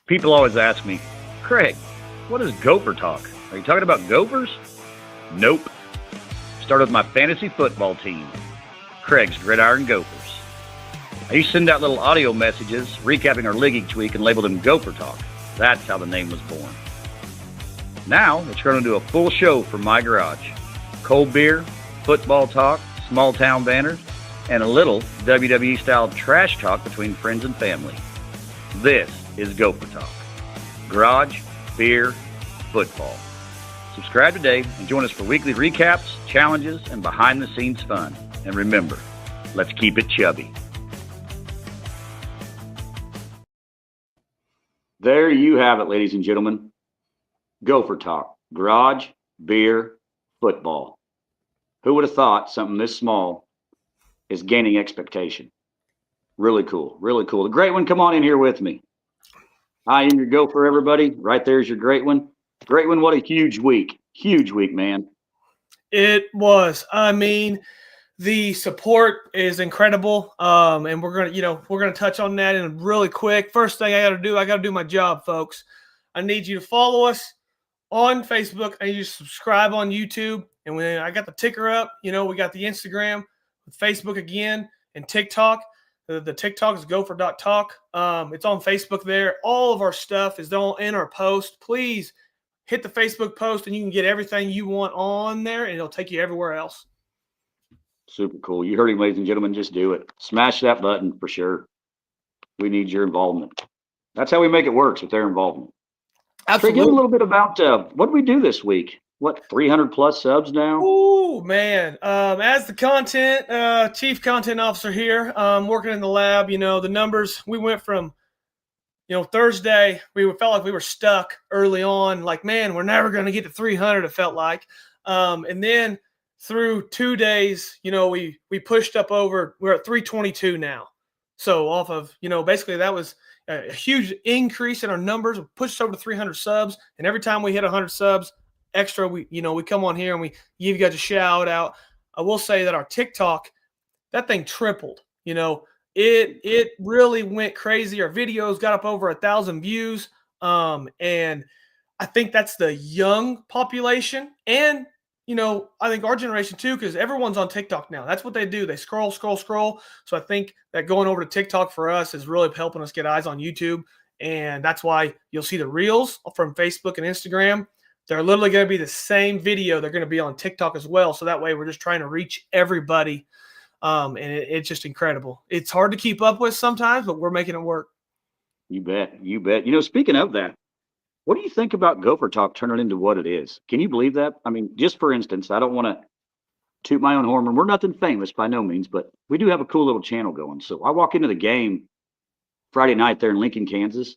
People always ask me, Craig, what is Gopher Talk? Are you talking about Gophers? Nope. Started with my fantasy football team, Craig's Gridiron Gophers. I used to send out little audio messages recapping our league each week and labeled them Gopher Talk. That's how the name was born. Now it's turned into a full show from my garage. Cold beer, football talk, small town banners, and a little WWE-style trash talk between friends and family. This is Gopher Talk. Garage, beer, football. Subscribe today and join us for weekly recaps, challenges, and behind-the-scenes fun. And remember, let's keep it chubby. There you have it, ladies and gentlemen. Gopher Talk. Garage, beer, football. Who would have thought something this small is gaining expectation? Really cool. Really cool. The great one, come on in here with me. I am your Gopher, everybody. Right there's your great one. Great one, what a huge week. Huge week, man. It was. I mean, the support is incredible. And we're gonna touch on that in really quick. First thing I gotta do my job, folks. I need you to follow us on Facebook. I need you to subscribe on YouTube. And when I got the ticker up, we got the Instagram, Facebook again, and TikTok. The TikTok is gopher.talk. It's on Facebook there. All of our stuff is in our post. Please hit the Facebook post and you can get everything you want on there and it'll take you everywhere else. Super cool. You heard him, ladies and gentlemen. Just do it. Smash that button for sure. We need your involvement. That's how we make it work, with their involvement. Absolutely. Give a little bit about what did we do this week? What, 300 plus subs now? Oh, man. As the chief content officer here, working in the lab, the numbers, we went from, Thursday, we felt like we were stuck early on. Like, man, we're never going to get to 300, it felt like. And then through 2 days, we pushed up over, we're at 322 now. So off of, basically that was a huge increase in our numbers. We pushed over to 300 subs. And every time we hit 100 subs, extra, we come on here and we give you guys a shout out. I will say that our TikTok, that thing tripled. It really went crazy. Our videos got up over 1,000 views. And I think that's the young population. And, I think our generation too, because everyone's on TikTok now. That's what they do. They scroll. So I think that going over to TikTok for us is really helping us get eyes on YouTube. And that's why you'll see the reels from Facebook and Instagram. They're literally going to be the same video. They're going to be on TikTok as well. So that way we're just trying to reach everybody. And it's just incredible. It's hard to keep up with sometimes, but we're making it work. You bet. Speaking of that, what do you think about Gopher Talk turning into what it is? Can you believe that? I mean, just for instance, I don't want to toot my own horn, and we're nothing famous by no means, but we do have a cool little channel going. So I walk into the game Friday night there in Lincoln, Kansas,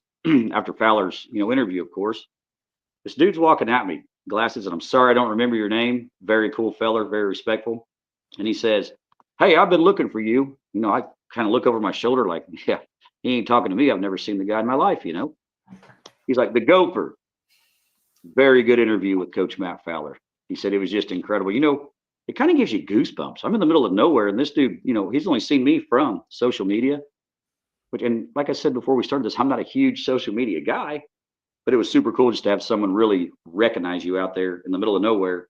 after Fowler's, interview, of course. This dude's walking at me, glasses, and I'm sorry I don't remember your name. Very cool feller, very respectful. And he says, "Hey, I've been looking for you." I kind of look over my shoulder like, yeah, he ain't talking to me. I've never seen the guy in my life, He's like, "The Gopher." Very good interview with Coach Matt Fowler. He said it was just incredible. It kind of gives you goosebumps. I'm in the middle of nowhere, and this dude, he's only seen me from social media. And like I said before we started this, I'm not a huge social media guy. But it was super cool just to have someone really recognize you out there in the middle of nowhere,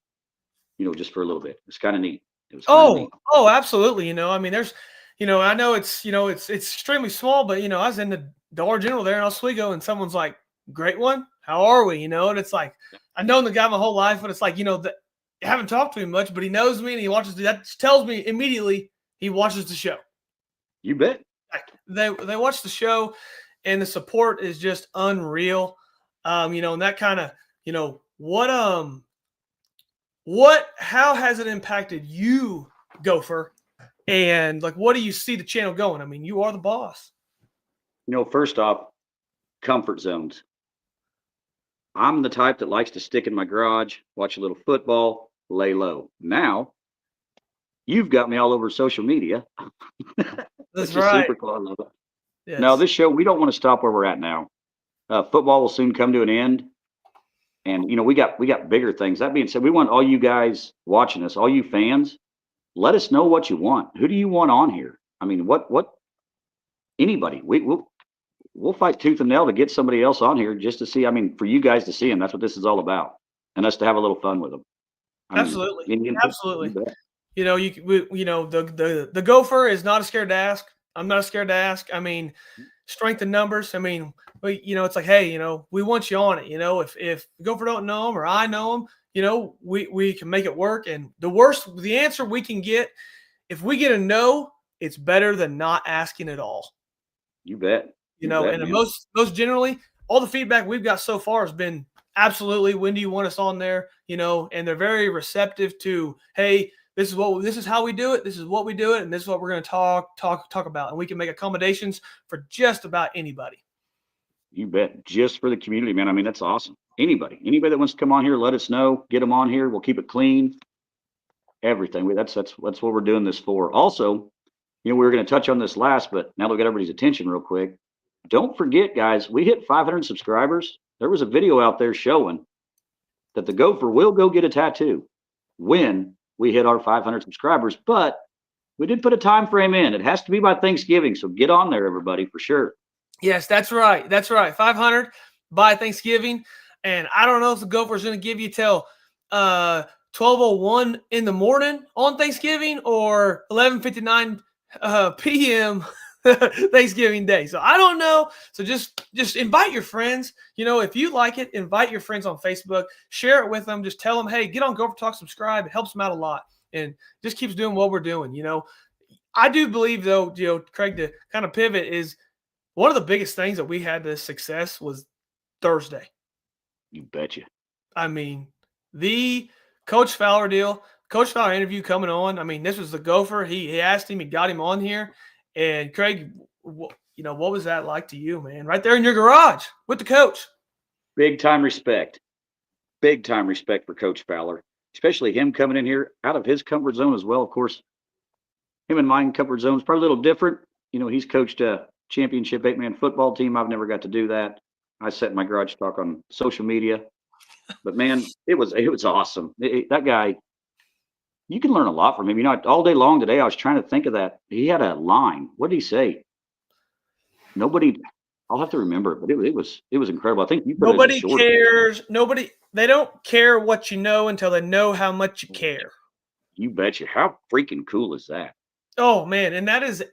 just for a little bit. It's kind of neat. It was neat. Oh, absolutely. I mean, there's, I know it's extremely small, but, I was in the Dollar General there in Oswego and someone's like, "Great one. How are we?" And it's like, I've known the guy my whole life, but it's like, I haven't talked to him much, but he knows me and he watches. That tells me immediately he watches the show. You bet. They watch the show and the support is just unreal. And that kind of, how has it impacted you, Gopher? And like, what do you see the channel going? I mean, you are the boss. First off, comfort zones. I'm the type that likes to stick in my garage, watch a little football, lay low. Now, you've got me all over social media. That's right. Super cool. I love it. Yes. Now, this show, we don't want to stop where we're at now. Football will soon come to an end. And, we got bigger things. That being said, we want all you guys watching us, all you fans, let us know what you want. Who do you want on here? I mean, what anybody. we'll fight tooth and nail to get somebody else on here just to see. I mean, for you guys to see them, that's what this is all about, and us to have a little fun with them. I mean, Absolutely. Indian, you Absolutely. bet. You know, the Gopher is not scared to ask. I'm not scared to ask. I mean, strength in numbers. I mean, it's like, hey, we want you on it. If the Gopher don't know him or I know him, we can make it work. And the answer we can get, if we get a no, it's better than not asking at all. You bet. You bet, And man. most generally, all the feedback we've got so far has been absolutely, when do you want us on there? And they're very receptive to, hey, this is how we do it. This is what we do it, and this is what we're going to talk about, and we can make accommodations for just about anybody. You bet. Just for the community, man. I mean, that's awesome. Anybody that wants to come on here, let us know. Get them on here. We'll keep it clean. Everything. That's what we're doing this for. Also, we were going to touch on this last, but now we'll get everybody's attention real quick. Don't forget, guys, we hit 500 subscribers. There was a video out there showing that the Gopher will go get a tattoo when we hit our 500 subscribers, but we did put a time frame in. It has to be by Thanksgiving, so get on there, everybody, for sure. Yes, that's right. That's right. 500 by Thanksgiving, and I don't know if the Gopher is going to give you till 12:01 in the morning on Thanksgiving or 11:59 p.m. Thanksgiving Day. So I don't know. So just invite your friends. If you like it, invite your friends on Facebook, share it with them. Just tell them, hey, get on Gopher Talk, subscribe. It helps them out a lot and just keeps doing what we're doing. I do believe though, Craig, to kind of pivot is one of the biggest things that we had this success was Thursday. You betcha. I mean, the Coach Fowler deal, Coach Fowler interview coming on. I mean, this was the Gopher. He asked him, he got him on here. And Craig, what was that like to you, man? Right there in your garage with the coach. Big time respect. Big time respect for Coach Fowler, especially him coming in here out of his comfort zone as well. Of course, him and my comfort zone is probably a little different. He's coached a championship 8-man football team. I've never got to do that. I set my garage talk on social media, but man, it was awesome. That guy, you can learn a lot from him. All day long today, I was trying to think of that. He had a line. What did he say? I'll have to remember it, but it was incredible. I think you put nobody cares. They don't care what you know until they know how much you care. You betcha. How freaking cool is that? Oh man. And that is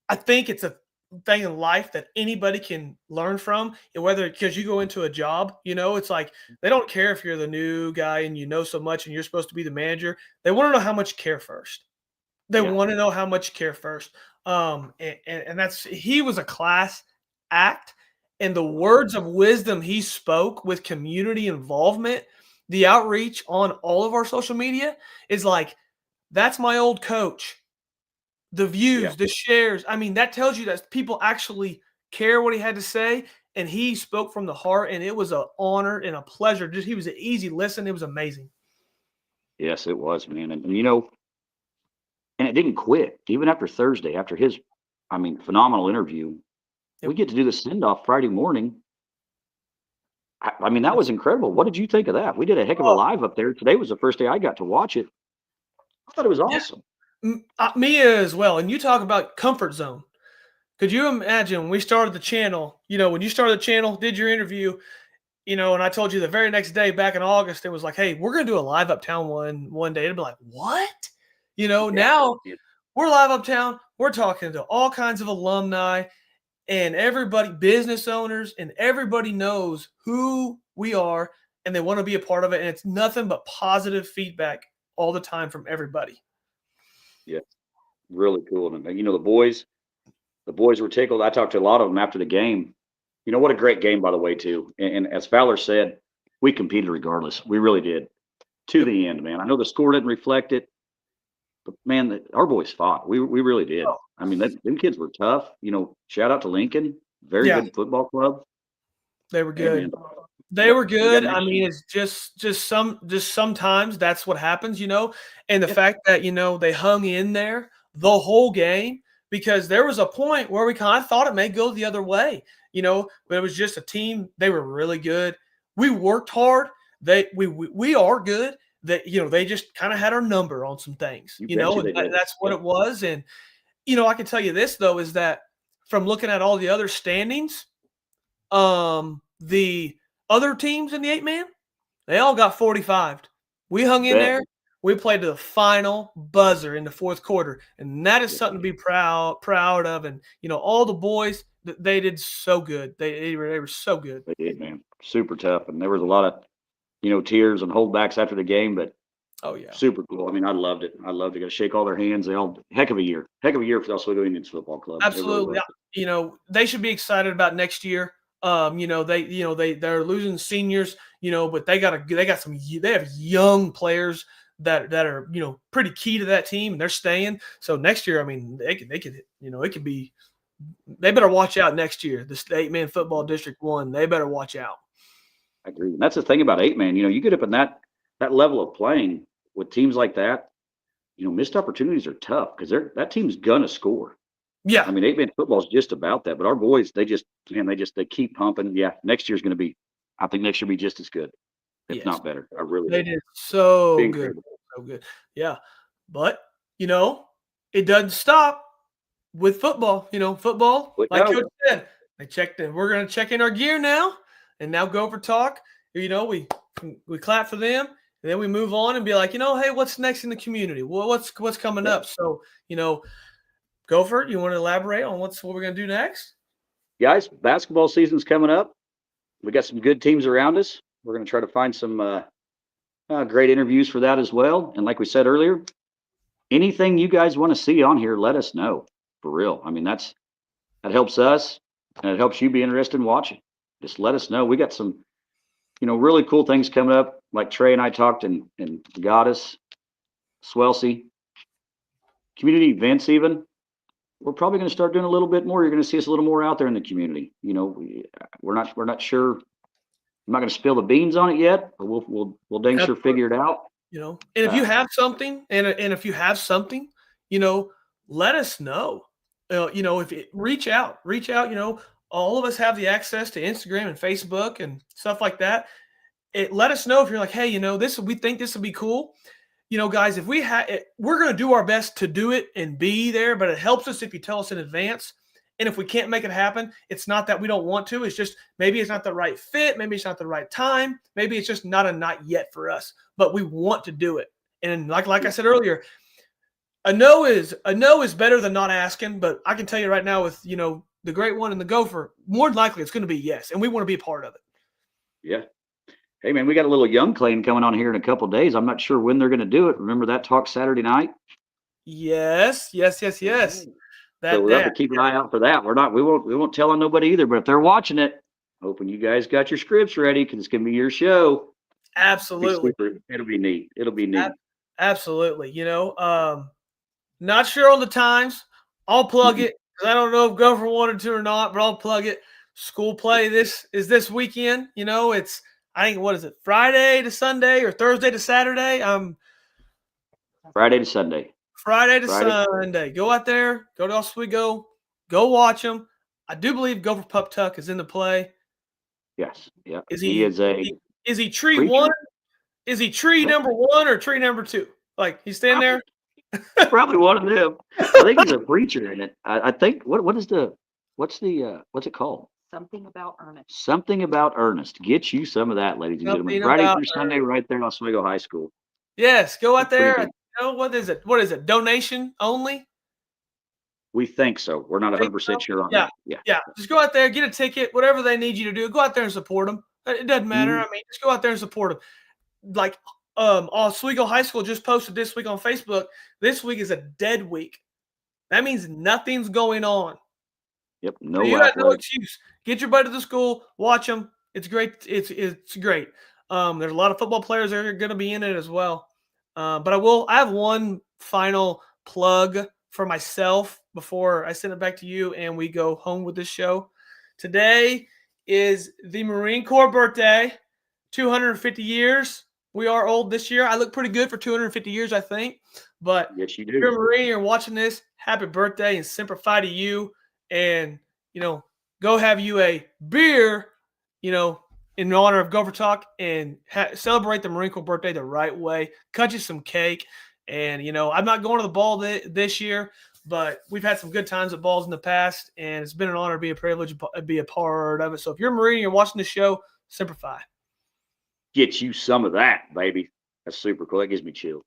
I think it's a thing in life that anybody can learn from, whether because you go into a job, it's like they don't care if you're the new guy and you know so much and you're supposed to be the manager. They want to know how much you care first. They want to know how much you care first. And he was a class act, and the words of wisdom he spoke with community involvement, the outreach on all of our social media is like, that's my old coach. The views, the shares. I mean, that tells you that people actually care what he had to say, and he spoke from the heart, and it was an honor and a pleasure. He was an easy listen. It was amazing. Yes, it was, man. And and it didn't quit. Even after Thursday, after his, phenomenal interview, we get to do the send-off Friday morning. I mean, that was incredible. What did you think of that? We did a heck of a live up there. Today was the first day I got to watch it. I thought it was awesome. Me as well. And you talk about comfort zone. Could you imagine when we started the channel, when you started the channel, did your interview, and I told you the very next day back in August, it was like, hey, we're going to do a live uptown one day. It'd be like, what? Now we're live uptown. We're talking to all kinds of alumni and everybody, business owners, and everybody knows who we are and they want to be a part of it. And it's nothing but positive feedback all the time from everybody. Yeah, really cool. And the boys were tickled. I talked to a lot of them after the game. What a great game, by the way, too. And as Fowler said, we competed regardless. We really did to the end, man. I know the score didn't reflect it, but man, our boys fought. We really did. Oh. I mean, them kids were tough. Shout out to Lincoln, very good football club. They were good. They were good. I mean, it's just sometimes that's what happens, and the fact that, they hung in there the whole game, because there was a point where we kind of thought it may go the other way, but it was just a team. They were really good. We worked hard. We are good. That, they just kind of had our number on some things, and that's what it was. And, I can tell you this, though, is that from looking at all the other standings, the other teams in the 8-man, they all got 45'd. We hung in there. We played to the final buzzer in the fourth quarter, and that is something to be proud of. And all the boys, they did so good. They were so good. They did, man. Super tough, and there was a lot of tears and holdbacks after the game, but oh yeah, super cool. I mean, I loved it. I loved it. Got to shake all their hands. They all heck of a year for the Oswego Indians football club. Absolutely. They should be excited about next year. They're losing seniors, but they have young players that are pretty key to that team, and they're staying. So next year, I mean, they could be. They better watch out next year. The 8-man football District 1, they better watch out. I agree. And that's the thing about 8-man. You get up in that level of playing with teams like that. Missed opportunities are tough because that team's gonna score. Yeah. I mean, 8-man football is just about that. But our boys, they keep pumping. Yeah, next year's gonna be. I think next year will be just as good, if not better. I really. They did so good, so good. Yeah, but it doesn't stop with football. Football, like Coach said, they checked in. We're gonna check in our gear now, and now Gopher Talk. We clap for them, and then we move on and be like, hey, what's next in the community? Well, what's coming up? So Gopher, you want to elaborate on what we're gonna do next? Guys, basketball season's coming up. We got some good teams around us. We're going to try to find some great interviews for that as well. And like we said earlier, anything you guys want to see on here, let us know. For real. I mean, that helps us, and it helps you be interested in watching. Just let us know. We got some, really cool things coming up. Like Trey and I talked, and Goddess, Swelsey, community events even. We're probably going to start doing a little bit more. You're going to see us a little more out there in the community. We're not sure. I'm not going to spill the beans on it yet, but we'll dang sure figure it out. And if you have something, let us know. Reach out. All of us have the access to Instagram and Facebook and stuff like that. Let us know if you're like, hey, we think this would be cool. Guys, if we're going to do our best to do it and be there, but it helps us if you tell us in advance. And if we can't make it happen, it's not that we don't want to. It's just maybe it's not the right fit. Maybe it's not the right time. Maybe it's just not yet for us. But we want to do it. And like I said earlier, a no is better than not asking. But I can tell you right now, with the Great One and the Gopher, more than likely it's going to be yes, and we want to be a part of it. Yeah. Hey, man, we got a little young claim coming on here in a couple of days. I'm not sure when they're going to do it. Remember that talk Saturday night? Yes. So we'll have to keep an eye out for that. We won't tell on nobody either. But if they're watching it, hoping you guys got your scripts ready because it's going to be your show. Absolutely. It'll be neat. Absolutely. Not sure on the times. I'll plug it because I don't know if Gopher wanted to or not, but I'll plug it. School play this weekend. It's. I think, what is it, Friday to Sunday or Thursday to Saturday? Friday to Sunday. Sunday. Go out there. Go to Oswego. Go watch them. I do believe Gopher Pup Tuck is in the play. Yes. Yeah. Is he tree preacher. one? Is he tree number one or tree number two? Like, he's standing there? Probably one of them. I think he's a preacher in it. I think, what's it called? Something about Ernest. Something about Ernest. Get you some of that, ladies and gentlemen. Friday through Sunday, right there in Oswego High School. Yes, go out there. What is it? Donation only? We think so. We're not 100% sure on that. Yeah. Just go out there, get a ticket, whatever they need you to do. Go out there and support them. It doesn't matter. I mean, just go out there and support them. Like Oswego High School just posted this week on Facebook. This week is a dead week. That means nothing's going on. Yep. You got no excuse. Get your butt to the school. Watch them. It's great. It's great. There's a lot of football players that are going to be in it as well. But I have one final plug for myself before I send it back to you and we go home with this show. Today is the Marine Corps birthday. 250 years. We are old this year. I look pretty good for 250 years, I think. But yes, you do. If you're a Marine, you're watching this, happy birthday and Semper Fi to you. And, go have you a beer, in honor of Gopher Talk and celebrate the Marine Corps birthday the right way. Cut you some cake. And, I'm not going to the ball this year, but we've had some good times at balls in the past, and it's been an honor to be a privilege to be a part of it. So if you're a Marine and you're watching the show, Semper Fi. Get you some of that, baby. That's super cool. That gives me chills.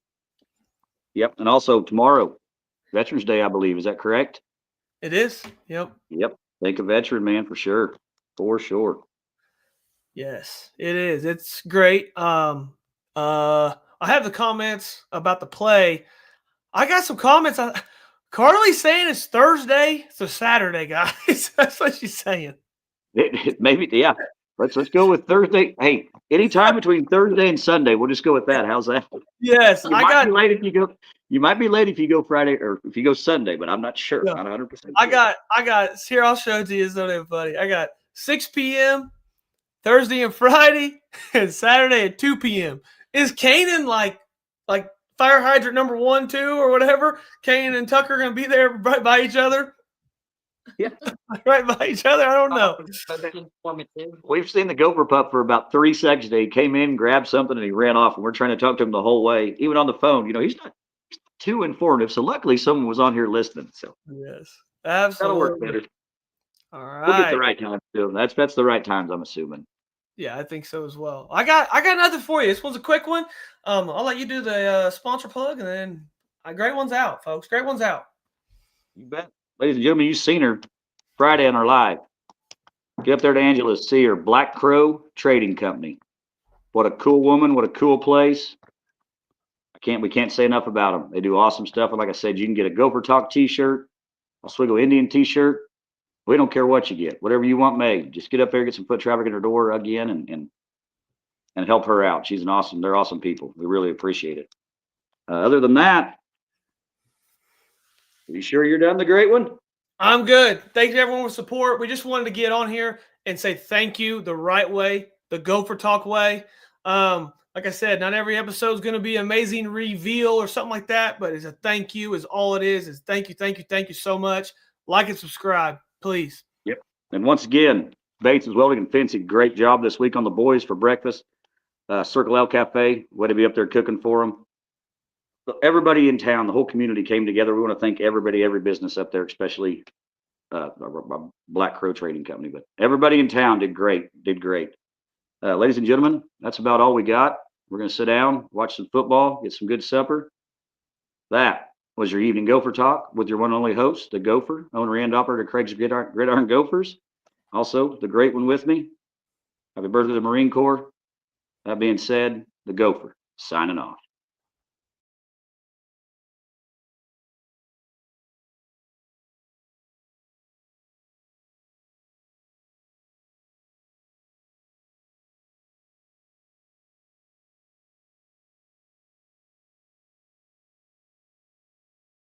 Yep. And also tomorrow, Veterans Day, I believe. Is that correct? It is. Yep. Yep. Think a veteran, man, for sure. For sure. Yes, it is. It's great. I have the comments about the play. I got some comments. Carly's saying it's Thursday, so Saturday, guys. That's what she's saying. Maybe, yeah. Let's go with Thursday. Hey, anytime between Thursday and Sunday, we'll just go with that. How's that? Yes, You might be late if you go. You might be late if you go Friday or if you go Sunday, but I'm not sure. Yeah. Not 100%. I got here. I'll show it to you, so everybody. I got 6 p.m. Thursday and Friday, and Saturday at 2 p.m. Is Kanan like fire hydrant number 1, 2, or whatever? Kanan and Tucker gonna be there right by each other? Yeah. Right by each other? I don't know. We've seen the Gopher pup for about 3 seconds. He came in, grabbed something, and he ran off. And we're trying to talk to him the whole way, even on the phone. He's not too informative. So luckily, someone was on here listening. So yes, absolutely. That'll work better. All right. We'll get the right time to him. That's the right times, I'm assuming. Yeah, I think so as well. I got nothing for you. This one's a quick one. I'll let you do the sponsor plug, and then great one's out, folks. Great one's out. You bet. Ladies and gentlemen, you've seen her Friday on our live. Get up there to Angela, see her. Black Crow Trading Company. What a cool woman. What a cool place. We can't say enough about them. They do awesome stuff. And like I said, you can get a Gopher Talk t-shirt, Oswego Indian t-shirt. We don't care what you get. Whatever you want made. Just get up there, get some foot traffic in her door again, and help her out. They're awesome people. We really appreciate it. Other than that, are you sure you're done, the great one? I'm good. Thanks to everyone for support. We just wanted to get on here and say thank you the right way, the Gopher Talk way. Like I said, not every episode is going to be amazing reveal or something like that, but it's a thank you is all it is thank you so much. Like and subscribe, please. Yep. And once again, Bates' Welding and Fencing, great job this week on the boys for breakfast. Circle L Cafe, way to be up there cooking for them. Everybody in town, the whole community came together. We want to thank everybody, every business up there, especially Black Crow Trading Company. But everybody in town did great. Ladies and gentlemen, that's about all we got. We're going to sit down, watch some football, get some good supper. That was your evening Gopher Talk with your one and only host, the Gopher, owner and operator of Craig's Gridiron Gophers. Also, the great one with me. Happy birthday to the Marine Corps. That being said, the Gopher signing off.